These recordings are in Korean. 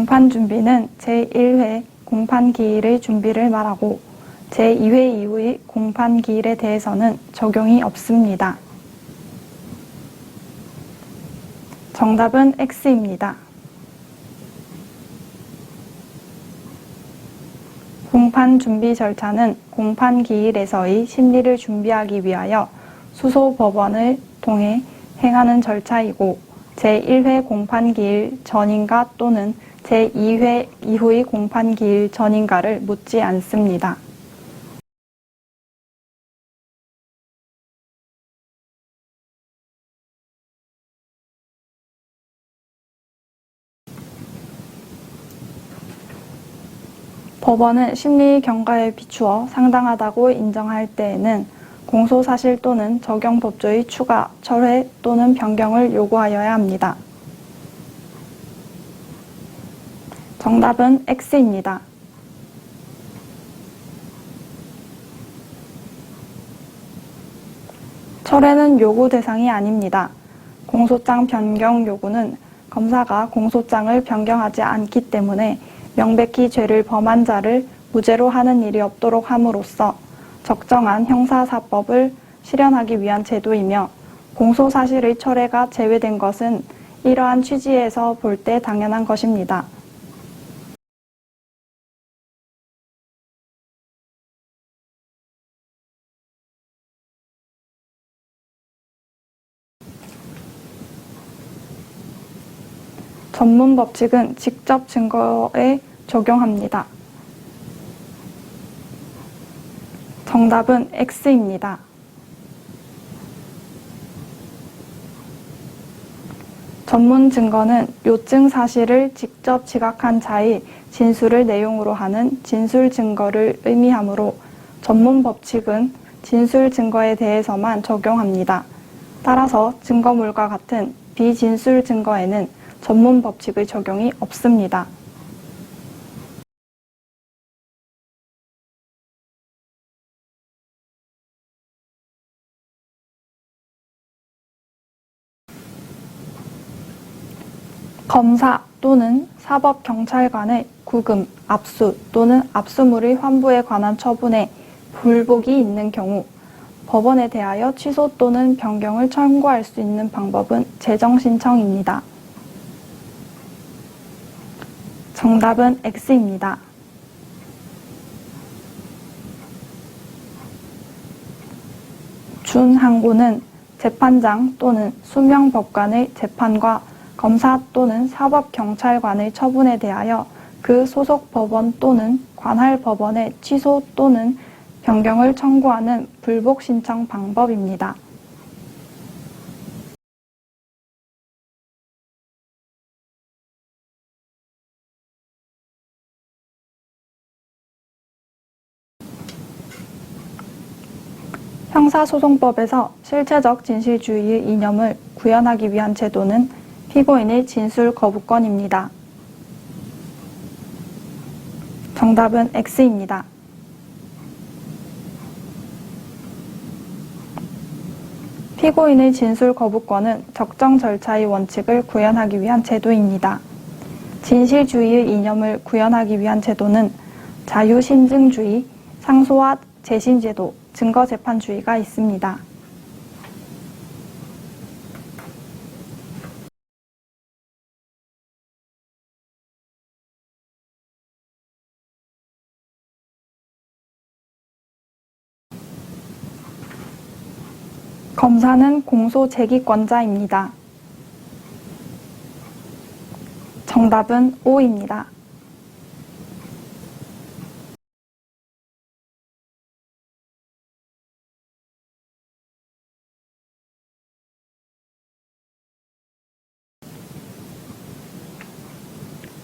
공판준비는 제1회 공판기일의 준비를 말하고 제2회 이후의 공판기일에 대해서는 적용이 없습니다. 정답은 X입니다. 공판준비 절차는 공판기일에서의 심리를 준비하기 위하여 수소법원을 통해 행하는 절차이고 제1회 공판기일 전인가 또는 제2회 이후의 공판기일 전인가를 묻지 않습니다. 법원은 심리 경과에 비추어 상당하다고 인정할 때에는 공소사실 또는 적용법조의 추가, 철회 또는 변경을 요구하여야 합니다. 정답은 X입니다. 철회는 요구 대상이 아닙니다. 공소장 변경 요구는 검사가 공소장을 변경하지 않기 때문에 명백히 죄를 범한 자를 무죄로 하는 일이 없도록 함으로써 적정한 형사사법을 실현하기 위한 제도이며 공소사실의 철회가 제외된 것은 이러한 취지에서 볼 때 당연한 것입니다. 전문 법칙은 직접 증거에 적용합니다. 정답은 X입니다. 전문 증거는 요증 사실을 직접 지각한 자의 진술을 내용으로 하는 진술 증거를 의미하므로 전문 법칙은 진술 증거에 대해서만 적용합니다. 따라서 증거물과 같은 비진술 증거에는 전문 법칙의 적용이 없습니다. 검사 또는 사법경찰관의 구금, 압수 또는 압수물의 환부에 관한 처분에 불복이 있는 경우 법원에 대하여 취소 또는 변경을 청구할 수 있는 방법은 재정신청입니다. 정답은 X입니다. 준항고는 재판장 또는 수명법관의 재판과 검사 또는 사법경찰관의 처분에 대하여 그 소속 법원 또는 관할 법원의 취소 또는 변경을 청구하는 불복 신청 방법입니다. 형사소송법에서 실체적 진실주의의 이념을 구현하기 위한 제도는 피고인의 진술 거부권입니다. 정답은 X입니다. 피고인의 진술 거부권은 적정 절차의 원칙을 구현하기 위한 제도입니다. 진실주의의 이념을 구현하기 위한 제도는 자유심증주의, 상소와 재심제도, 증거재판주의가 있습니다. 검사는 공소 제기권자입니다. 정답은 O입니다.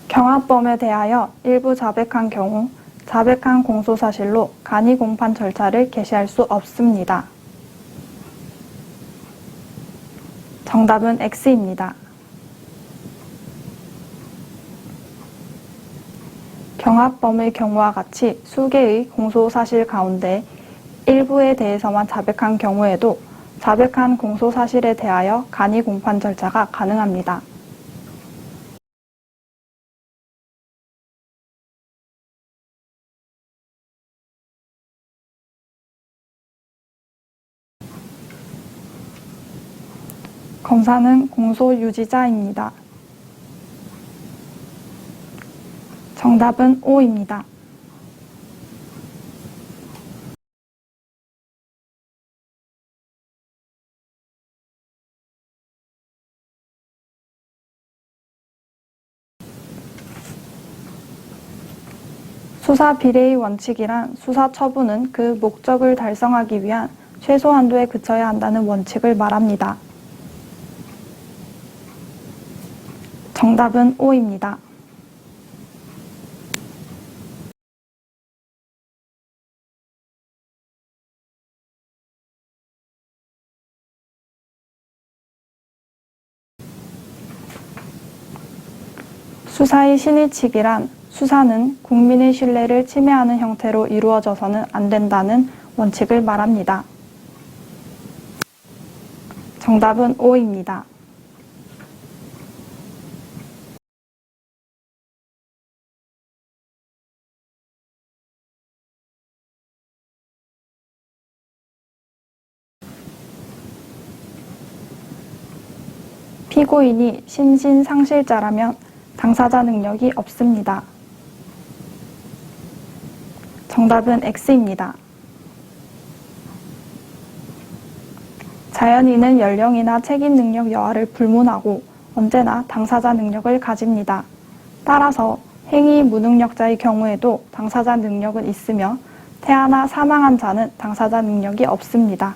경합범에 대하여 일부 자백한 경우 자백한 공소사실로 간이공판 절차를 개시할 수 없습니다. 정답은 X입니다. 경합범의 경우와 같이 수개의 공소사실 가운데 일부에 대해서만 자백한 경우에도 자백한 공소사실에 대하여 간이공판 절차가 가능합니다. 검사는 공소 유지자입니다. 정답은 O입니다. 수사 비례의 원칙이란 수사 처분은 그 목적을 달성하기 위한 최소 한도에 그쳐야 한다는 원칙을 말합니다. 정답은 O입니다. 수사의 신의칙이란 수사는 국민의 신뢰를 침해하는 형태로 이루어져서는 안 된다는 원칙을 말합니다. 정답은 O입니다. 피고인이 심신상실자라면 당사자 능력이 없습니다. 정답은 X입니다. 자연인은 연령이나 책임 능력 여하를 불문하고 언제나 당사자 능력을 가집니다. 따라서 행위 무능력자의 경우에도 당사자 능력은 있으며 태아나 사망한 자는 당사자 능력이 없습니다.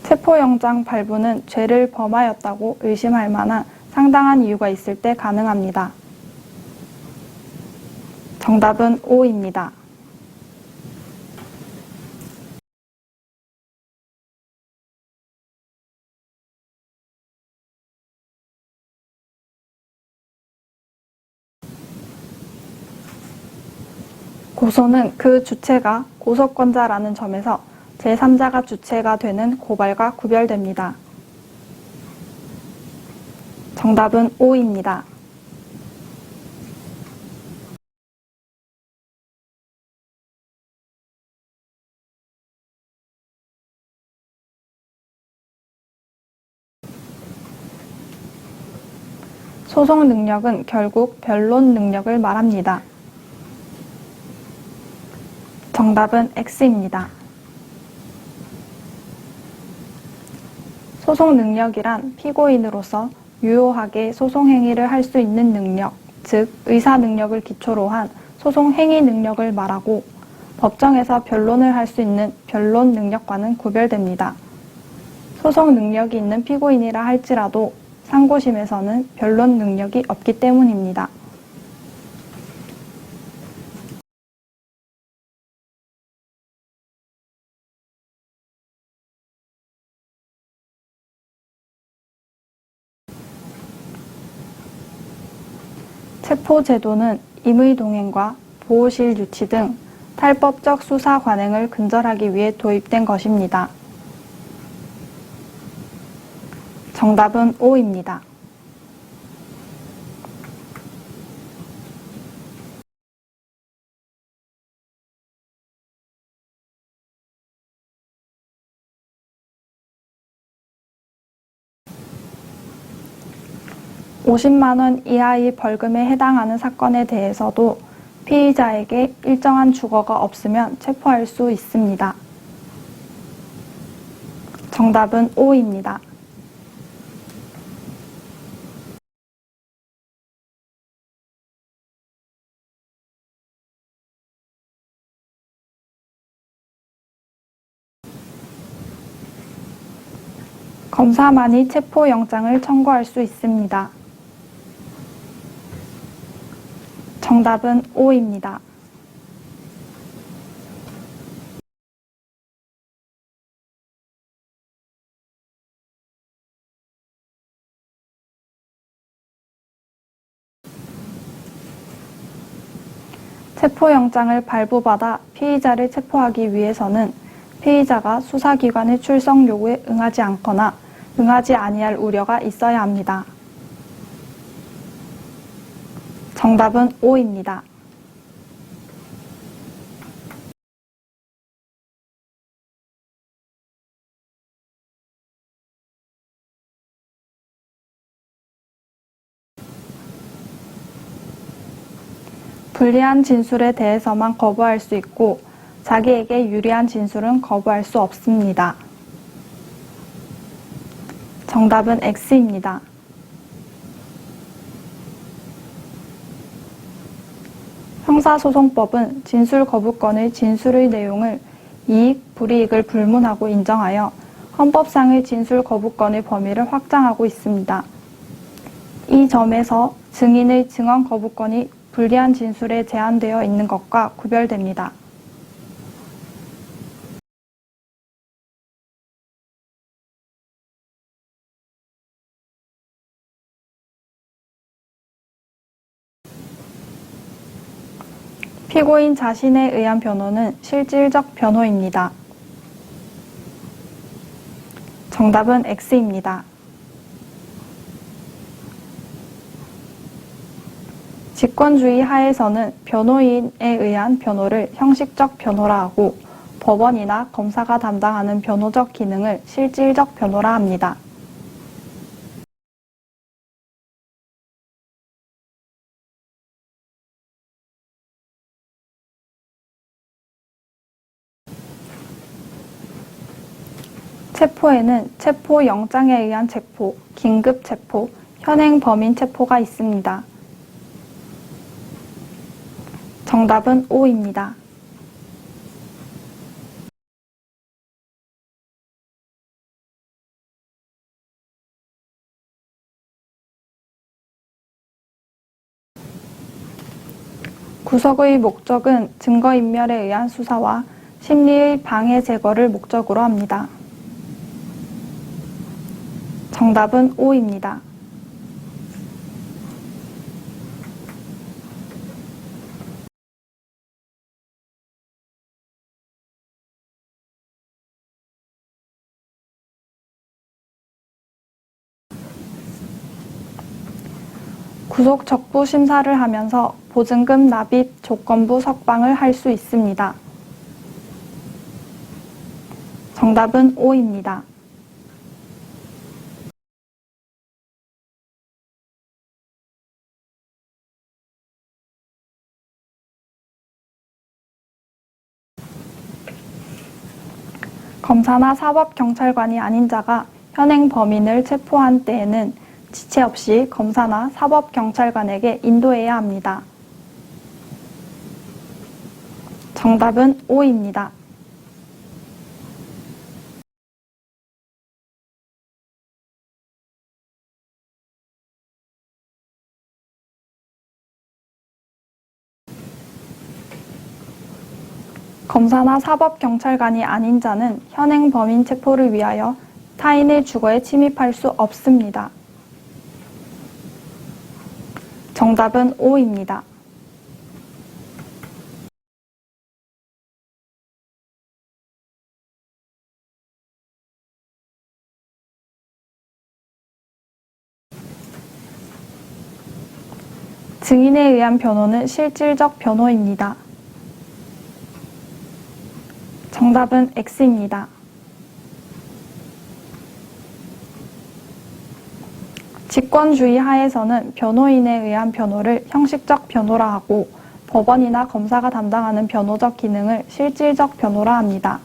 체포영장 발부는 죄를 범하였다고 의심할 만한 상당한 이유가 있을 때 가능합니다. 정답은 O입니다. 고소는 그 주체가 고소권자라는 점에서 제3자가 주체가 되는 고발과 구별됩니다. 정답은 O입니다. 소송 능력은 결국 변론 능력을 말합니다. 정답은 X입니다. 소송 능력이란 피고인으로서 유효하게 소송 행위를 할 수 있는 능력, 즉 의사 능력을 기초로 한 소송 행위 능력을 말하고 법정에서 변론을 할 수 있는 변론 능력과는 구별됩니다. 소송 능력이 있는 피고인이라 할지라도 상고심에서는 변론 능력이 없기 때문입니다. 체포제도는 임의동행과 보호실 유치 등 탈법적 수사 관행을 근절하기 위해 도입된 것입니다. 정답은 O입니다. (50만 원) 이하의 벌금에 해당하는 사건에 대해서도 피의자에게 일정한 주거가 없으면 체포할 수 있습니다. 정답은 O입니다. 검사만이 체포영장을 청구할 수 있습니다. 정답은 O입니다. 체포영장을 발부받아 피의자를 체포하기 위해서는 피의자가 수사기관의 출석 요구에 응하지 않거나 응하지 아니할 우려가 있어야 합니다. 정답은 O입니다. 불리한 진술에 대해서만 거부할 수 있고 자기에게 유리한 진술은 거부할 수 없습니다. 정답은 X입니다. 형사소송법은 진술 거부권의 진술의 내용을 이익, 불이익을 불문하고 인정하여 헌법상의 진술 거부권의 범위를 확장하고 있습니다. 이 점에서 증인의 증언 거부권이 불리한 진술에 제한되어 있는 것과 구별됩니다. 피고인 자신에 의한 변호는 실질적 변호입니다. 정답은 X입니다. 직권주의 하에서는 변호인에 의한 변호를 형식적 변호라 하고 법원이나 검사가 담당하는 변호적 기능을 실질적 변호라 합니다. 체포에는 체포영장에 의한 체포, 긴급체포, 현행범인 체포가 있습니다. 정답은 O입니다. 구속의 목적은 증거인멸에 의한 수사와 심리의 방해 제거를 목적으로 합니다. 정답은 O입니다. 구속 적부 심사를 하면서 보증금 납입 조건부 석방을 할 수 있습니다. 정답은 O입니다. 검사나 사법경찰관이 아닌 자가 현행 범인을 체포한 때에는 지체 없이 검사나 사법경찰관에게 인도해야 합니다. 정답은 O입니다. 검사나 사법경찰관이 아닌 자는 현행 범인 체포를 위하여 타인의 주거에 침입할 수 없습니다. 정답은 O입니다. 증인에 의한 변호는 실질적 변호입니다. 정답은 X입니다. 직권주의 하에서는 변호인에 의한 변호를 형식적 변호라 하고 법원이나 검사가 담당하는 변호적 기능을 실질적 변호라 합니다.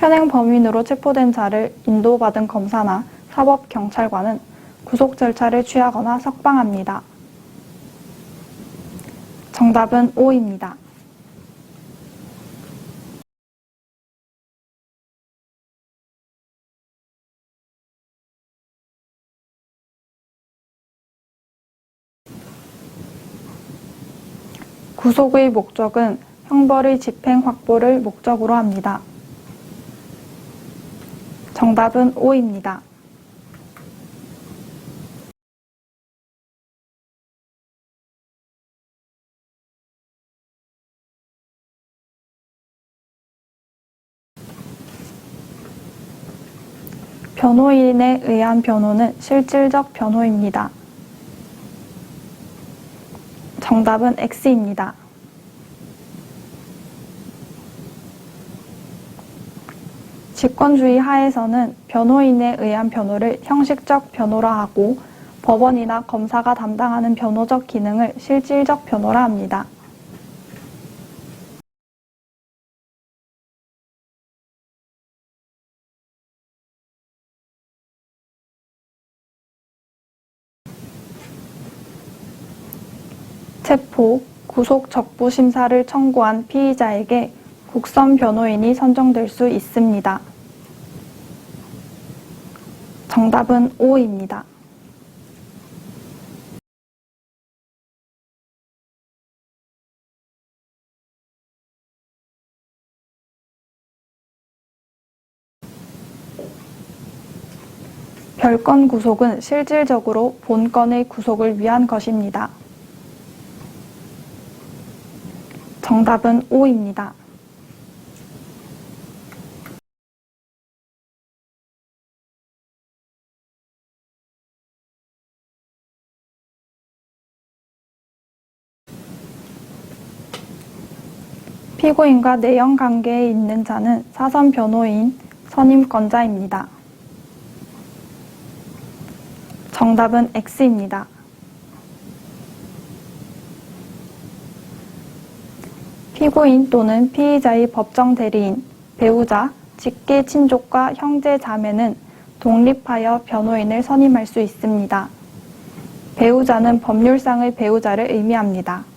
현행 범인으로 체포된 자를 인도받은 검사나 사법경찰관은 구속 절차를 취하거나 석방합니다. 정답은 O입니다. 구속의 목적은 형벌의 집행 확보를 목적으로 합니다. 정답은 O입니다. 변호인에 의한 변호는 실질적 변호입니다. 정답은 X입니다. 직권주의 하에서는 변호인에 의한 변호를 형식적 변호라 하고 법원이나 검사가 담당하는 변호적 기능을 실질적 변호라 합니다. 체포, 구속 적부 심사를 청구한 피의자에게 국선 변호인이 선정될 수 있습니다. 정답은 O입니다. 별건 구속은 실질적으로 본건의 구속을 위한 것입니다. 정답은 O입니다. 피고인과 내연 관계에 있는 자는 사선 변호인, 선임권자입니다. 정답은 X입니다. 피고인 또는 피의자의 법정 대리인, 배우자, 직계 친족과 형제 자매는 독립하여 변호인을 선임할 수 있습니다. 배우자는 법률상의 배우자를 의미합니다.